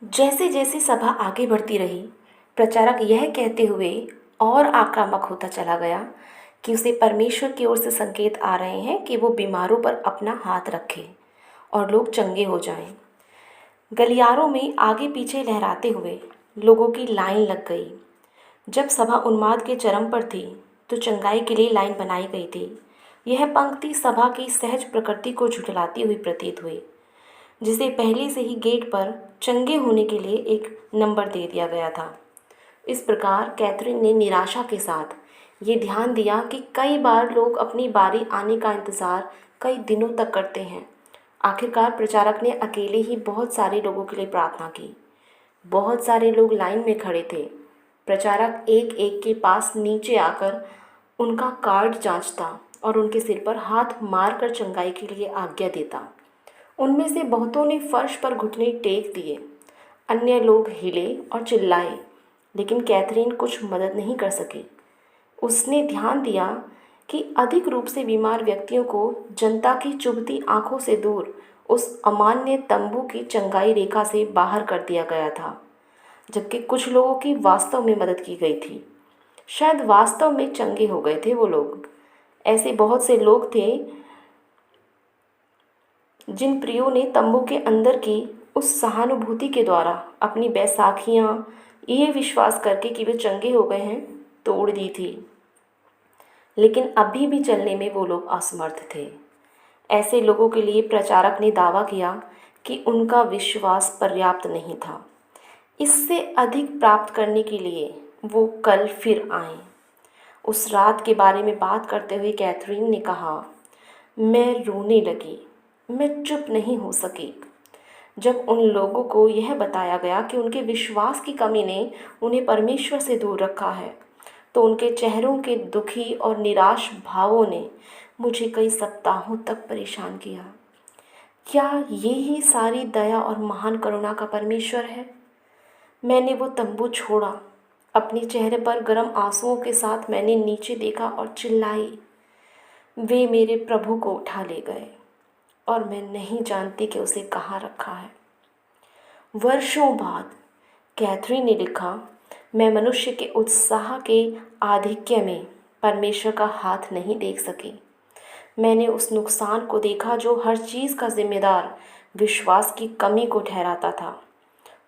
जैसे जैसे सभा आगे बढ़ती रही, प्रचारक यह कहते हुए और आक्रामक होता चला गया कि उसे परमेश्वर की ओर से संकेत आ रहे हैं कि वो बीमारों पर अपना हाथ रखे और लोग चंगे हो जाएं। गलियारों में आगे पीछे लहराते हुए लोगों की लाइन लग गई। जब सभा उन्माद के चरम पर थी, तो चंगाई के लिए लाइन बनाई गई थी। यह पंक्ति सभा की सहज प्रकृति को झुठलाती हुई प्रतीत हुई, जिसे पहले से ही गेट पर चंगे होने के लिए एक नंबर दे दिया गया था। इस प्रकार कैथरीन ने निराशा के साथ ये ध्यान दिया कि कई बार लोग अपनी बारी आने का इंतज़ार कई दिनों तक करते हैं। आखिरकार प्रचारक ने अकेले ही बहुत सारे लोगों के लिए प्रार्थना की। बहुत सारे लोग लाइन में खड़े थे। प्रचारक एक एक के पास नीचे आकर उनका कार्ड जांचता और उनके सिर पर हाथ मारकर चंगाई के लिए आज्ञा देता। उनमें से बहुतों ने फर्श पर घुटने टेक दिए। अन्य लोग हिले और चिल्लाए, लेकिन कैथरीन कुछ मदद नहीं कर सकी। उसने ध्यान दिया कि अधिक रूप से बीमार व्यक्तियों को जनता की चुभती आंखों से दूर उस अमान्य तंबू की चंगाई रेखा से बाहर कर दिया गया था, जबकि कुछ लोगों की वास्तव में मदद की गई थी। शायद वास्तव में चंगे हो गए थे वो लोग। ऐसे बहुत से लोग थे जिन प्रियो ने तंबू के अंदर की उस सहानुभूति के द्वारा अपनी बैसाखियाँ ये विश्वास करके कि वे चंगे हो गए हैं तोड़ दी थी, लेकिन अभी भी चलने में वो लोग असमर्थ थे। ऐसे लोगों के लिए प्रचारक ने दावा किया कि उनका विश्वास पर्याप्त नहीं था। इससे अधिक प्राप्त करने के लिए वो कल फिर आए। उस रात के बारे में बात करते हुए कैथरीन ने कहा, मैं रोने लगी। मैं चुप नहीं हो सकी। जब उन लोगों को यह बताया गया कि उनके विश्वास की कमी ने उन्हें परमेश्वर से दूर रखा है, तो उनके चेहरों के दुखी और निराश भावों ने मुझे कई सप्ताहों तक परेशान किया। क्या ये ही सारी दया और महान करुणा का परमेश्वर है? मैंने वो तंबू छोड़ा। अपने चेहरे पर गर्म आंसुओं के साथ मैंने नीचे देखा और चिल्लाई, वे मेरे प्रभु को उठा ले गए और मैं नहीं जानती कि उसे कहाँ रखा है। वर्षों बाद कैथरीन ने लिखा, मैं मनुष्य के उत्साह के आधिक्य में परमेश्वर का हाथ नहीं देख सकी। मैंने उस नुकसान को देखा जो हर चीज़ का जिम्मेदार विश्वास की कमी को ठहराता था,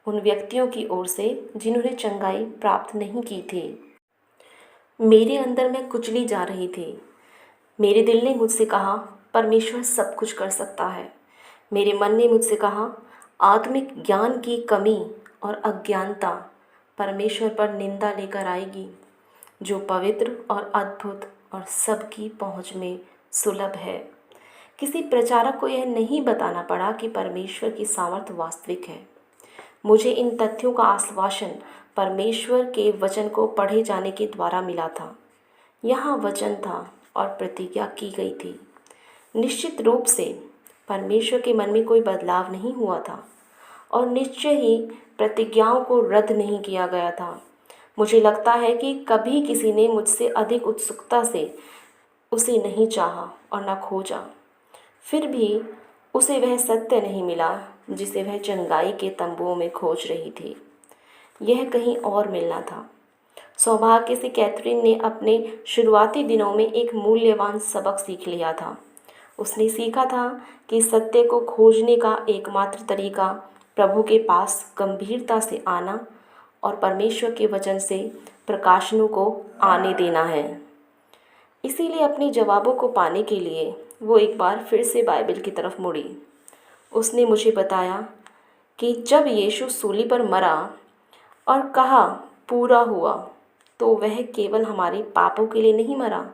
उन व्यक्तियों की ओर से जिन्होंने चंगाई प्राप्त नहीं की थी। मेरे अंदर मैं कुचली जा रही थी। मेरे दिल ने मुझसे कहा, परमेश्वर सब कुछ कर सकता है। मेरे मन ने मुझसे कहा, आत्मिक ज्ञान की कमी और अज्ञानता परमेश्वर पर निंदा लेकर आएगी, जो पवित्र और अद्भुत और सबकी पहुंच में सुलभ है। किसी प्रचारक को यह नहीं बताना पड़ा कि परमेश्वर की सामर्थ्य वास्तविक है। मुझे इन तथ्यों का आश्वासन परमेश्वर के वचन को पढ़े जाने के द्वारा मिला था। यहाँ वचन था और प्रतिज्ञा की गई थी। निश्चित रूप से परमेश्वर के मन में कोई बदलाव नहीं हुआ था और निश्चय ही प्रतिज्ञाओं को रद्द नहीं किया गया था। मुझे लगता है कि कभी किसी ने मुझसे अधिक उत्सुकता से उसे नहीं चाहा और न खोजा। फिर भी उसे वह सत्य नहीं मिला जिसे वह चंगाई के तंबुओं में खोज रही थी। यह कहीं और मिलना था। सौभाग्य से कैथरीन ने अपने शुरुआती दिनों में एक मूल्यवान सबक सीख लिया था। उसने सीखा था कि सत्य को खोजने का एकमात्र तरीका प्रभु के पास गंभीरता से आना और परमेश्वर के वचन से प्रकाशनों को आने देना है। इसीलिए अपने जवाबों को पाने के लिए वो एक बार फिर से बाइबल की तरफ मुड़ी। उसने मुझे बताया कि जब यीशु सूली पर मरा और कहा पूरा हुआ, तो वह केवल हमारे पापों के लिए नहीं मरा,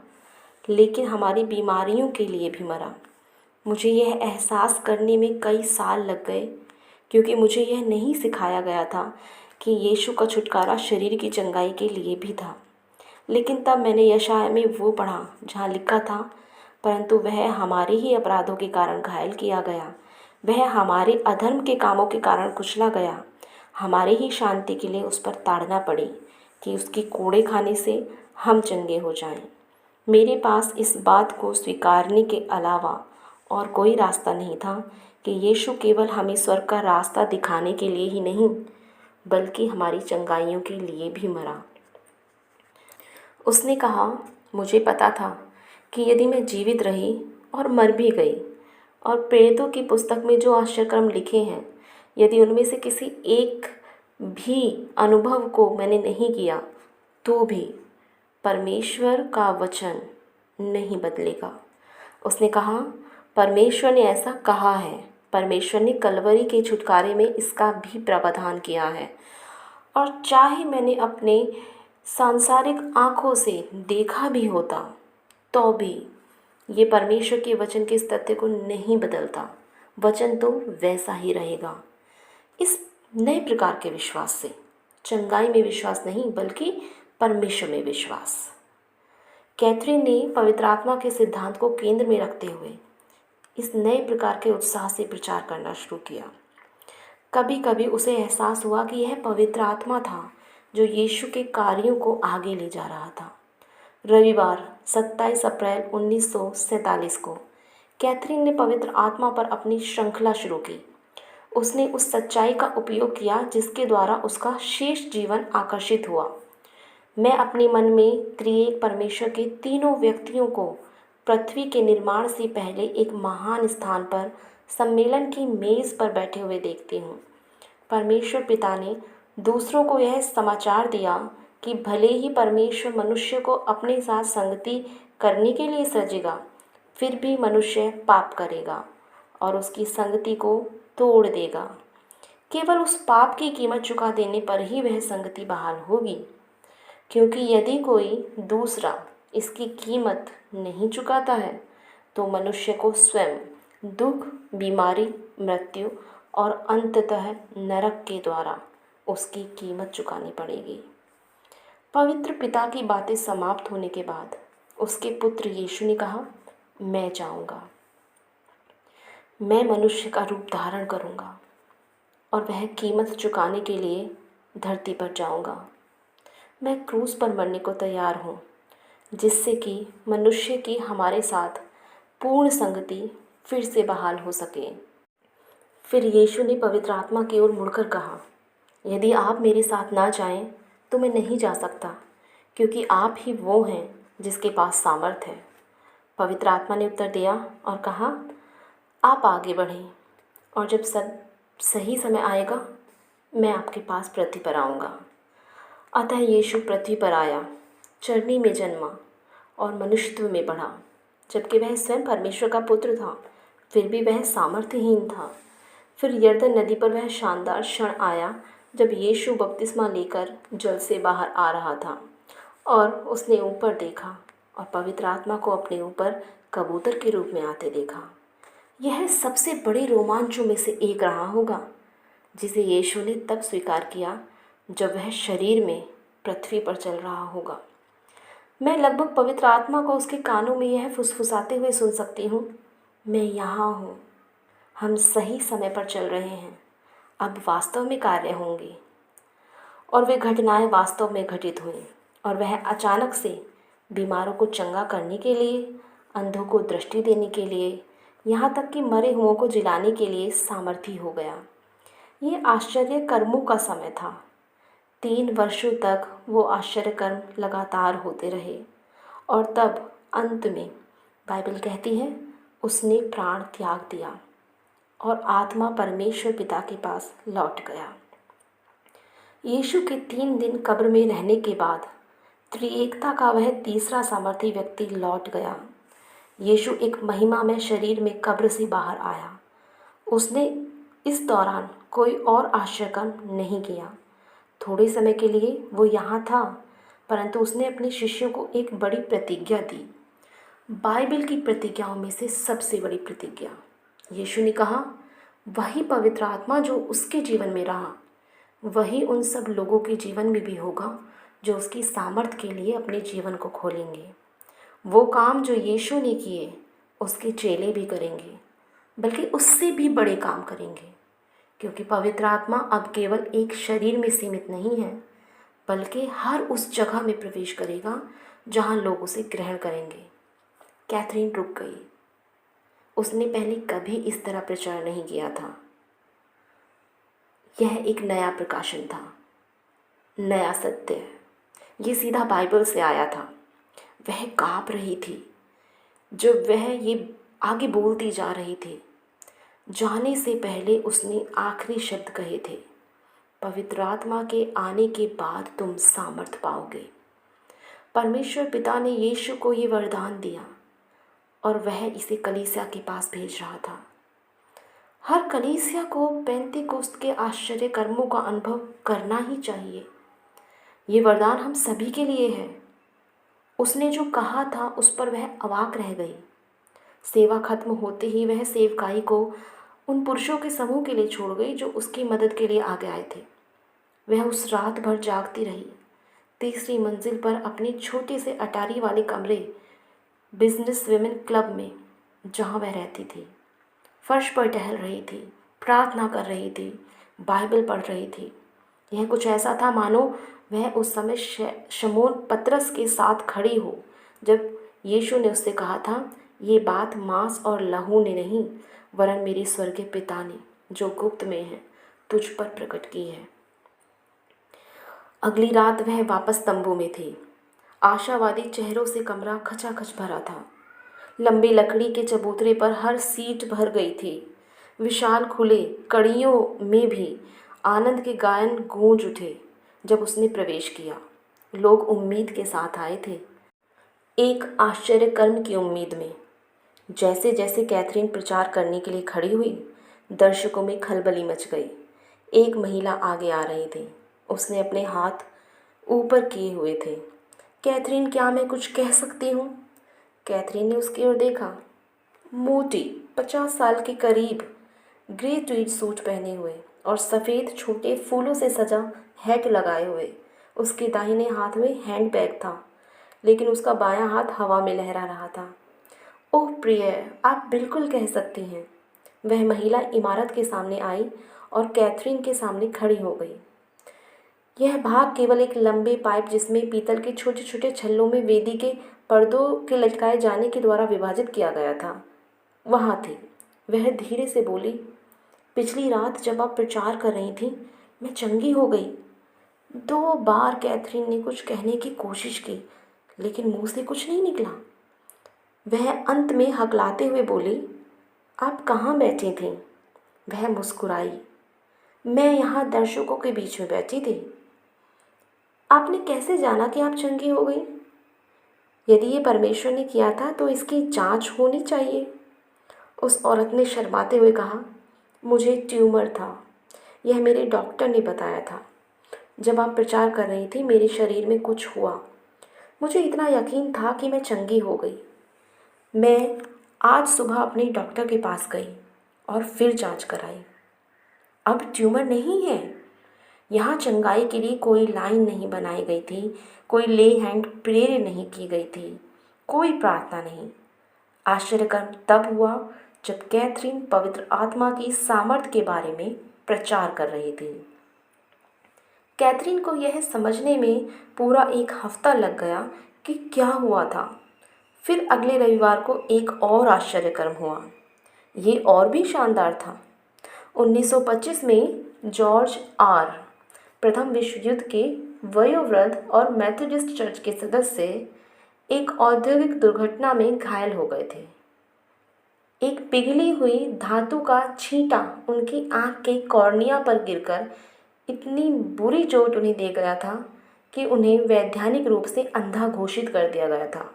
लेकिन हमारी बीमारियों के लिए भी मरा। मुझे यह एहसास करने में कई साल लग गए, क्योंकि मुझे यह नहीं सिखाया गया था कि यीशु का छुटकारा शरीर की चंगाई के लिए भी था। लेकिन तब मैंने यशायाह में वो पढ़ा जहाँ लिखा था, परंतु वह हमारे ही अपराधों के कारण घायल किया गया, वह हमारे अधर्म के कामों के कारण कुचला गया, हमारे ही शांति के लिए उस पर ताड़ना पड़ी कि उसके कोड़े खाने से हम चंगे हो जाएं। मेरे पास इस बात को स्वीकारने के अलावा और कोई रास्ता नहीं था कि यीशु केवल हमें स्वर्ग का रास्ता दिखाने के लिए ही नहीं, बल्कि हमारी चंगाइयों के लिए भी मरा। उसने कहा, मुझे पता था कि यदि मैं जीवित रही और मर भी गई और प्रेरितों की पुस्तक में जो आश्चर्यक्रम लिखे हैं, यदि उनमें से किसी एक भी अनुभव को मैंने नहीं किया, तो भी परमेश्वर का वचन नहीं बदलेगा। उसने कहा, परमेश्वर ने ऐसा कहा है। परमेश्वर ने कलवरी के छुटकारे में इसका भी प्रावधान किया है। और चाहे मैंने अपने सांसारिक आँखों से देखा भी होता, तो भी ये परमेश्वर के वचन के इस तथ्य को नहीं बदलता। वचन तो वैसा ही रहेगा। इस नए प्रकार के विश्वास से चंगाई में विश्वास नहीं, बल्कि परमेश्वर में विश्वास। कैथरीन ने पवित्र आत्मा के सिद्धांत को केंद्र में रखते हुए इस नए प्रकार के उत्साह से प्रचार करना शुरू किया। कभी कभी उसे एहसास हुआ कि यह पवित्र आत्मा था जो यीशु के कार्यों को आगे ले जा रहा था। रविवार 27 अप्रैल 1947 को कैथरीन ने पवित्र आत्मा पर अपनी श्रृंखला शुरू की। उसने उस सच्चाई का उपयोग किया जिसके द्वारा उसका शेष जीवन आकर्षित हुआ। मैं अपने मन में त्रिएक परमेश्वर के तीनों व्यक्तियों को पृथ्वी के निर्माण से पहले एक महान स्थान पर सम्मेलन की मेज़ पर बैठे हुए देखती हूँ। परमेश्वर पिता ने दूसरों को यह समाचार दिया कि भले ही परमेश्वर मनुष्य को अपने साथ संगति करने के लिए सृजेगा, फिर भी मनुष्य पाप करेगा और उसकी संगति को तोड़ देगा। केवल उस पाप की कीमत चुका देने पर ही वह संगति बहाल होगी, क्योंकि यदि कोई दूसरा इसकी कीमत नहीं चुकाता है तो मनुष्य को स्वयं दुख, बीमारी, मृत्यु और अंततः नरक के द्वारा उसकी कीमत चुकानी पड़ेगी। पवित्र पिता की बातें समाप्त होने के बाद उसके पुत्र यीशु ने कहा, मैं जाऊंगा, मैं मनुष्य का रूप धारण करूंगा और वह कीमत चुकाने के लिए धरती पर जाऊंगा। मैं क्रूस पर मरने को तैयार हूँ, जिससे कि मनुष्य की हमारे साथ पूर्ण संगति फिर से बहाल हो सके। फिर यीशु ने पवित्र आत्मा की ओर मुड़कर कहा, यदि आप मेरे साथ ना जाएं तो मैं नहीं जा सकता, क्योंकि आप ही वो हैं जिसके पास सामर्थ है। पवित्र आत्मा ने उत्तर दिया और कहा, आप आगे बढ़ें और जब सब सही समय आएगा मैं आपके पास पृथ्वी पर आऊँगा। अतः यीशु पृथ्वी पर आया, चरनी में जन्मा और मनुष्यत्व में बढ़ा। जबकि वह स्वयं परमेश्वर का पुत्र था, फिर भी वह सामर्थ्यहीन था। फिर यरदन नदी पर वह शानदार क्षण आया जब यीशु बपतिस्मा लेकर जल से बाहर आ रहा था और उसने ऊपर देखा और पवित्र आत्मा को अपने ऊपर कबूतर के रूप में आते देखा। यह सबसे बड़े रोमांचों में से एक रहा होगा जिसे यीशु ने तब स्वीकार किया जब वह शरीर में पृथ्वी पर चल रहा होगा। मैं लगभग पवित्र आत्मा को उसके कानों में यह फुसफुसाते हुए सुन सकती हूँ, मैं यहाँ हूँ, हम सही समय पर चल रहे हैं, अब वास्तव में कार्य होंगे। और वे घटनाएं वास्तव में घटित हुई और वह अचानक से बीमारों को चंगा करने के लिए, अंधों को दृष्टि देने के लिए, यहाँ तक कि मरे हुओं को जिलाने के लिए सामर्थी हो गया। ये आश्चर्य कर्मों का समय था। 3 वर्षों तक वो आश्चर्य कर्म लगातार होते रहे और तब अंत में बाइबल कहती है उसने प्राण त्याग दिया और आत्मा परमेश्वर पिता के पास लौट गया। यीशु के 3 दिन कब्र में रहने के बाद त्रिएकता का वह तीसरा सामर्थी व्यक्ति लौट गया। यीशु एक महिमा में शरीर में कब्र से बाहर आया। उसने इस दौरान कोई और आश्चर्यकर्म नहीं किया। थोड़े समय के लिए वो यहाँ था, परंतु उसने अपने शिष्यों को एक बड़ी प्रतिज्ञा दी, बाइबल की प्रतिज्ञाओं में से सबसे बड़ी प्रतिज्ञा। यीशु ने कहा, वही पवित्र आत्मा जो उसके जीवन में रहा, वही उन सब लोगों के जीवन में भी होगा जो उसकी सामर्थ के लिए अपने जीवन को खोलेंगे। वो काम जो यीशु ने किए उसके चेले भी करेंगे, बल्कि उससे भी बड़े काम करेंगे, क्योंकि पवित्र आत्मा अब केवल एक शरीर में सीमित नहीं है, बल्कि हर उस जगह में प्रवेश करेगा जहाँ लोग उसे ग्रहण करेंगे। कैथरीन रुक गई। उसने पहले कभी इस तरह प्रचार नहीं किया था। यह एक नया प्रकाशन था, नया सत्य। ये सीधा बाइबल से आया था। वह काँप रही थी जब वह ये आगे बोलती जा रही थी। जाने से पहले उसने आखिरी शब्द कहे थे, पवित्र आत्मा के आने के बाद तुम सामर्थ पाओगे। परमेश्वर पिता ने यीशु को ये वरदान दिया और वह इसे कलीसिया के पास भेज रहा था। हर कलीसिया को पेंतीकोस्त के आश्चर्य कर्मों का अनुभव करना ही चाहिए। ये वरदान हम सभी के लिए है। उसने जो कहा था उस पर वह अवाक रह गई। सेवा खत्म होते ही वह सेवकाई को उन पुरुषों के समूह के लिए छोड़ गई जो उसकी मदद के लिए आगे आए थे। वह उस रात भर जागती रही, तीसरी मंजिल पर अपने छोटे से अटारी वाले कमरे बिजनेस विमेन क्लब में, जहाँ वह रहती थी। फर्श पर टहल रही थी, प्रार्थना कर रही थी, बाइबल पढ़ रही थी। यह कुछ ऐसा था मानो वह उस समय शमौन पतरस के साथ खड़ी हो जब यीशु ने उससे कहा था, ये बात मांस और लहू ने नहीं वरन मेरे स्वर्गीय पिता ने जो गुप्त में है तुझ पर प्रकट की है। अगली रात वह वापस तंबू में थी। आशावादी चेहरों से कमरा खचाखच भरा था। लंबी लकड़ी के चबूतरे पर हर सीट भर गई थी। विशाल खुले कड़ियों में भी आनंद के गायन गूंज उठे जब उसने प्रवेश किया। लोग उम्मीद के साथ आए थे, एक आश्चर्य कर्म की उम्मीद में। जैसे जैसे कैथरीन प्रचार करने के लिए खड़ी हुई, दर्शकों में खलबली मच गई। एक महिला आगे आ रही थी। उसने अपने हाथ ऊपर किए हुए थे। कैथरीन, क्या मैं कुछ कह सकती हूँ? कैथरीन ने उसकी ओर देखा। मोटी 50 साल के करीब, ग्रे ट्वीड सूट पहने हुए और सफ़ेद छोटे फूलों से सजा हैट लगाए हुए। उसके दाहिने हाथ में हैंड बैग था, लेकिन उसका बायां हाथ हवा में लहरा रहा था। ओह प्रिय, आप बिल्कुल कह सकती हैं। वह महिला इमारत के सामने आई और कैथरीन के सामने खड़ी हो गई। यह भाग केवल एक लंबे पाइप जिसमें पीतल के छोटे छोटे छल्लों में वेदी के पर्दों के लटकाए जाने के द्वारा विभाजित किया गया था, वहाँ थी। वह धीरे से बोली, पिछली रात जब आप प्रचार कर रही थी मैं चंगी हो गई। 2 बार कैथरीन ने कुछ कहने की कोशिश की, लेकिन मुंह से कुछ नहीं निकला। वह अंत में हकलाते हुए बोली, आप कहाँ बैठी थीं? वह मुस्कुराई। मैं यहाँ दर्शकों के बीच में बैठी थी। आपने कैसे जाना कि आप चंगी हो गई? यदि ये परमेश्वर ने किया था तो इसकी जांच होनी चाहिए। उस औरत ने शर्माते हुए कहा, मुझे ट्यूमर था, यह मेरे डॉक्टर ने बताया था। जब आप प्रचार कर रही थी मेरे शरीर में कुछ हुआ। मुझे इतना यकीन था कि मैं चंगी हो गई। मैं आज सुबह अपने डॉक्टर के पास गई और फिर जांच कराई। अब ट्यूमर नहीं है। यहाँ चंगाई के लिए कोई लाइन नहीं बनाई गई थी, कोई ले हैंड प्रेयर नहीं की गई थी, कोई प्रार्थना नहीं। आश्चर्यकर्म तब हुआ जब कैथरीन पवित्र आत्मा की सामर्थ के बारे में प्रचार कर रही थी। कैथरीन को यह समझने में पूरा 1 हफ्ता लग गया कि क्या हुआ था। फिर अगले रविवार को एक और आश्चर्यकर्म हुआ। ये और भी शानदार था। 1925 में जॉर्ज आर, प्रथम विश्व युद्ध के वयोवृद्ध और मेथोडिस्ट चर्च के सदस्य, एक औद्योगिक दुर्घटना में घायल हो गए थे। एक पिघली हुई धातु का छींटा उनकी आंख के कॉर्निया पर गिरकर इतनी बुरी चोट उन्हें दे गया था कि उन्हें वैधानिक रूप से अंधा घोषित कर दिया गया था।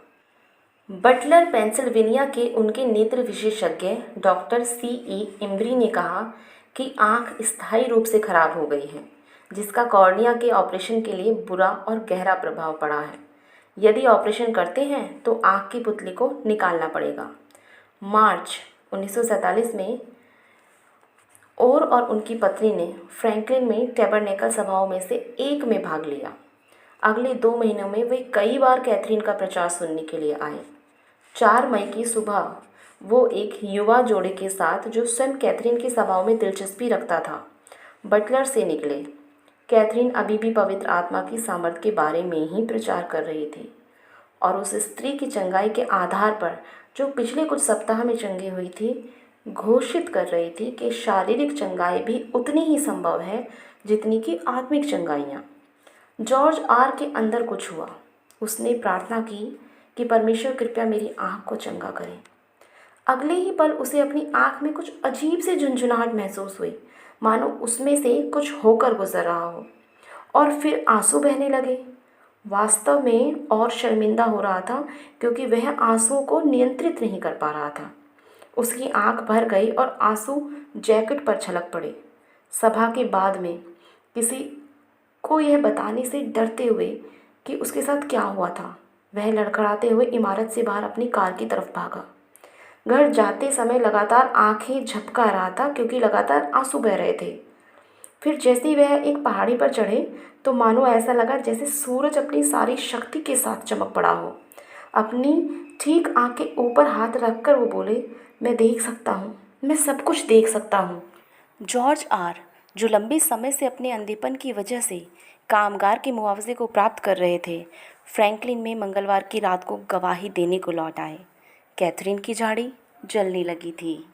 बटलर, पेंसिल्वेनिया के उनके नेत्र विशेषज्ञ डॉक्टर C.E. इम्ब्री ने कहा कि आंख स्थायी रूप से खराब हो गई है, जिसका कॉर्निया के ऑपरेशन के लिए बुरा और गहरा प्रभाव पड़ा है। यदि ऑपरेशन करते हैं तो आंख की पुतली को निकालना पड़ेगा। मार्च 1947 में और उनकी पत्नी ने फ्रैंकलिन में टैबरनेकल सभाओं में से एक में भाग लिया। अगले 2 महीनों में वे कई बार कैथरीन का प्रचार सुनने के लिए आए। 4 मई की सुबह वो एक युवा जोड़े के साथ, जो स्वयं कैथरीन की सभाओं में दिलचस्पी रखता था, बटलर से निकले। कैथरीन अभी भी पवित्र आत्मा की सामर्थ के बारे में ही प्रचार कर रही थी। और उस स्त्री की चंगाई के आधार पर जो पिछले कुछ सप्ताह में चंगी हुई थी, घोषित कर रही थी कि शारीरिक चंगाई भी उतनी ही संभव है जितनी कि आत्मिक चंगाइयाँ। जॉर्ज आर के अंदर कुछ हुआ। उसने प्रार्थना की कि परमेश्वर कृपया मेरी आँख को चंगा करें। अगले ही पल उसे अपनी आँख में कुछ अजीब सी झुंझुनाहट महसूस हुई, मानो उसमें से कुछ होकर गुजर रहा हो, और फिर आंसू बहने लगे। वास्तव में और शर्मिंदा हो रहा था क्योंकि वह आंसुओं को नियंत्रित नहीं कर पा रहा था। उसकी आंख भर गई और आंसू जैकेट पर छलक पड़े। सभा के बाद में किसी को यह बताने से डरते हुए कि उसके साथ क्या हुआ था, वह लड़खड़ाते हुए इमारत से बाहर अपनी कार की तरफ भागा। घर जाते समय लगातार आंखें झपका रहा था क्योंकि लगातार आंसू बह रहे थे। फिर जैसे ही वह एक पहाड़ी पर चढ़े तो मानो ऐसा लगा जैसे सूरज अपनी सारी शक्ति के साथ चमक पड़ा हो। अपनी ठीक आँख के ऊपर हाथ रखकर वो बोले, मैं देख सकता हूँ, मैं सब कुछ देख सकता हूँ। जॉर्ज आर, जो लंबे समय से अपने अंधेपन की वजह से कामगार के मुआवजे को प्राप्त कर रहे थे, फ्रैंकलिन में मंगलवार की रात को गवाही देने को लौट आए। कैथरीन की झाड़ी जलने लगी थी।